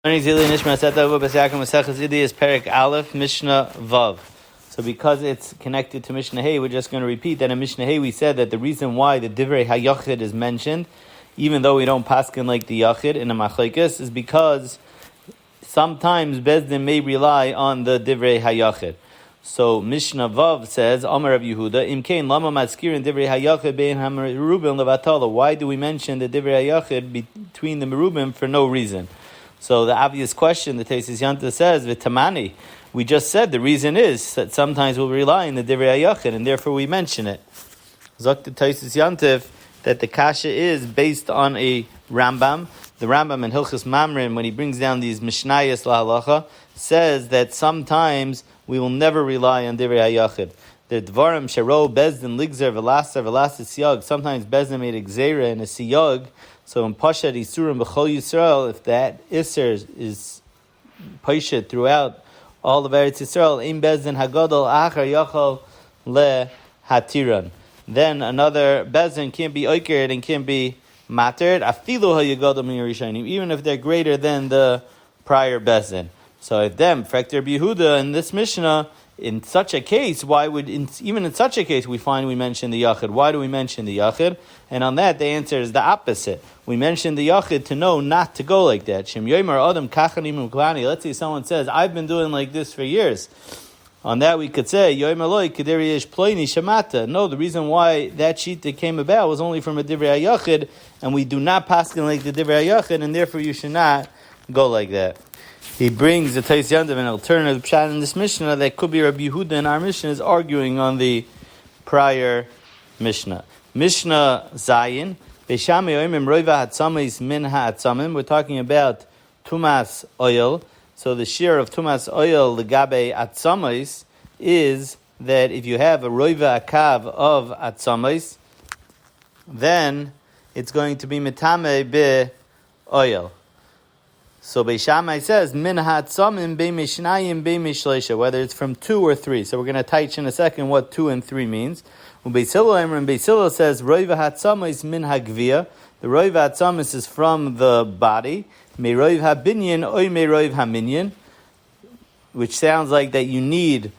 Nishmas Etta Ahuva Eduyos Perek Aleph Mishna Vav. So because it's connected to Mishna Hey, we're just going to repeat that in Mishna Hey we said that the reason why the Divrei HaYachid is mentioned, even though we don't paskin like the Yachid in the Machlekes, is because sometimes Bezdin may rely on the Divrei HaYachid. So Mishna Vav says, Amar Rav Yehuda, Imkein Lama Maskirin Divrei HaYachid Bein HaMerubim Levatala. Why do we mention the Divrei HaYachid between the Merubim for no reason? So the obvious question, the Teisus Yanta says, V'tamani, we just said the reason is that sometimes we'll rely on the Divrei HaYachid, and therefore we mention it. Zok the Teisus Yantiv, that the kasha is based on a Rambam. The Rambam in Hilchos Mamrin, when he brings down these Mishnayos LaHalacha, says that sometimes we will never rely on Divrei HaYachid. The Dvarim Sharo Bezdin Ligzer Velasar Siyag. Sometimes Bezdin made a Gzeira and a Siyag. So in Pashat Isurim B'chol Yisrael, if that Isser is Pashat throughout all of Eretz Yisrael, Im Bezdin Hagadol Achar Yachal Le Hatiran. Then another Bezdin can't be Oikered and can't be Matered. Afilu HaYagadol Min Yerushalayim, even if they're greater than the prior Bezdin. So if them, Frekter Yehuda in this Mishnah, in such a case, even in such a case, we find we mention the Yachid. Why do we mention the Yachid? And on that, the answer is the opposite. We mention the Yachid to know not to go like that. Shem Yomer Adam Kachanim Uklani. Let's say someone says, I've been doing like this for years. On that, we could say, Yomer Loi Kederi Yesh Ploini Shamata. No, the reason why that sheet that came about was only from a Divrei HaYachid, and we do not paskin like the Divrei HaYachid, and therefore you should not go like that. He brings the Tais Yandav an alternative pshat in this Mishnah that could be Rabbi Yehuda in our Mishnah is arguing on the prior Mishnah. Mishnah Zayin, Beishami Oimim Roiva Hatzamis Min Ha'atzamim. We're talking about Tumas oil. So the shear of Tumas oil, Legabe Atzamis, is that if you have a Roiva Akav of Atzamis, then it's going to be Mitame Be oil. So Beis Shammai says, Min ha'atzamim be'mishnayim be'mishleisha, whether it's from 2 or 3. So we're going to touch in a second what 2 and 3 means. Beis Hillel says, Roiva ha'atzamis min ha'gvia. The Roiva ha'atzamis is from the body. Me roiv ha'binyan oy me roiv ha'minyan, which sounds like that you need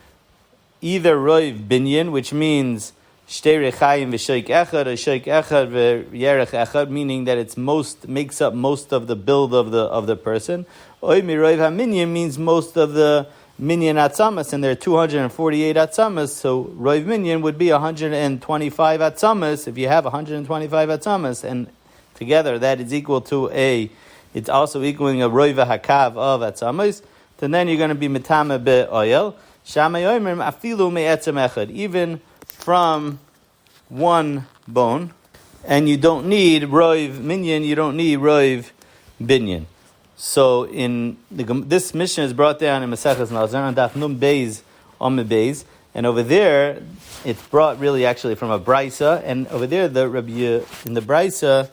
either roiv binyan, which means Shtei rechayim v'shoik echad, or shoik echad v'yerech echad, meaning that it's makes up most of the build of the person. Oy miroiv haminyan means most of the minyan atzamas, and there are 248 atzamas, so roiv minyan would be 125 atzamas. If you have 125 atzamas, and together that is equal to it's also equaling a roiva hakav of atzamas, then you're going to be mitame be'oyel. Shamay oimrim afilu me'etzem echad, even from one bone, and you don't need roiv minyan, you don't need roiv binyan. So in this mission is brought down in Maseches Nazar on Daf Num Beis Ome Beis, and over there it's brought really actually from a brisa, and over there in the brisa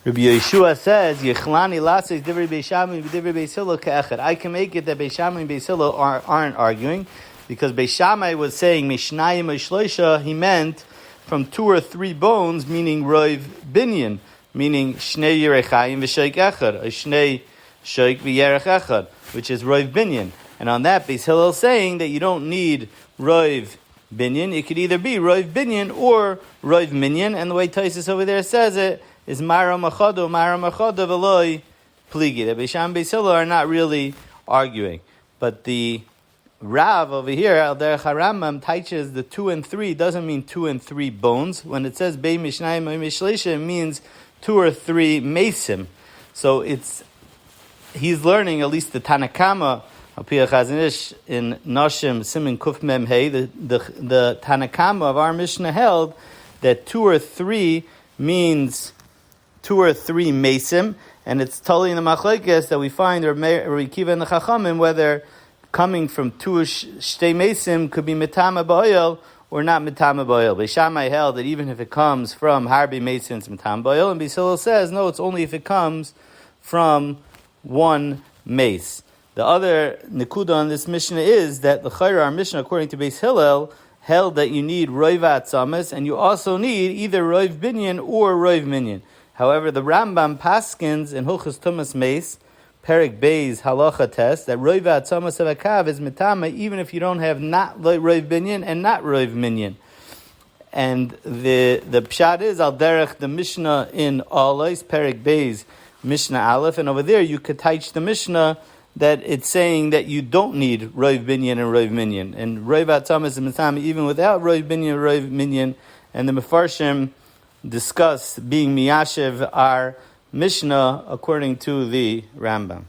Rabbi Yeshua says, Yechlani lases divrei Beis Shammai v'divrei Beis Hillel ka'echad. I can make it that Beis Shammai and Beis Hillel aren't arguing, because Beis Shammai was saying Mishnayim Shloisha, he meant from 2 or 3 bones, meaning Roiv Binyan, meaning Shnei Yerechayim v'Shoik Echad, or Shnei Shoik v'Yerech Echad, which is Roiv Binyan. And on that, Beis Hillel saying that you don't need Roiv Binyan, it could either be Roiv Binyan or Roiv Minyan, and the way Taisus over there says it is Mara Machado Veloy Pligi. The Beis Shammai and Beis Hillel are not really arguing, but the Rav over here, Al Derech HaRambam, teaches the 2 and 3 doesn't mean 2 and 3 bones. When it says Bei Mishnayim Bei Mishleisha, it means 2 or 3 mesim. So he's learning at least the Tanakama, Alpiyah Chazanish in Nashim Simin Kuf Mem Hey, the Tanakama of our Mishnah held that 2 or 3 means 2 or 3 mesim, and it's totally in the Machlekes that we find Rabbi Kiva and the Chachamim whether coming from 2 shtei mesim could be mitama ba'oil or not mitama ba'oil. Beis Shammai held that even if it comes from harbi mesim, it's mitama ba'oil, and Beis Hillel says no, it's only if it comes from 1 mace. The other nekuda on this Mishnah is that the Chayra, our Mishnah, according to Beis Hillel, held that you need roiva atzamas, and you also need either roiv binyan or roiv minyan. However, the Rambam paskins in Hilchos Tumas Meis Perek Beis halacha test that Roiv Atzamas of Akav is mitama even if you don't have not Roiv Binyan and not Roiv Minyan. And the pshat is al derech the Mishnah in Alais Perek Beis Mishnah Aleph, and over there you could teach the Mishnah that it's saying that you don't need Roiv Binyan and Roiv Minyan, and Roiv Atzamas is mitama even without Roiv Binyan and Roiv Minyan. And the Mefarshim discuss being miyashiv our Mishnah according to the Rambam.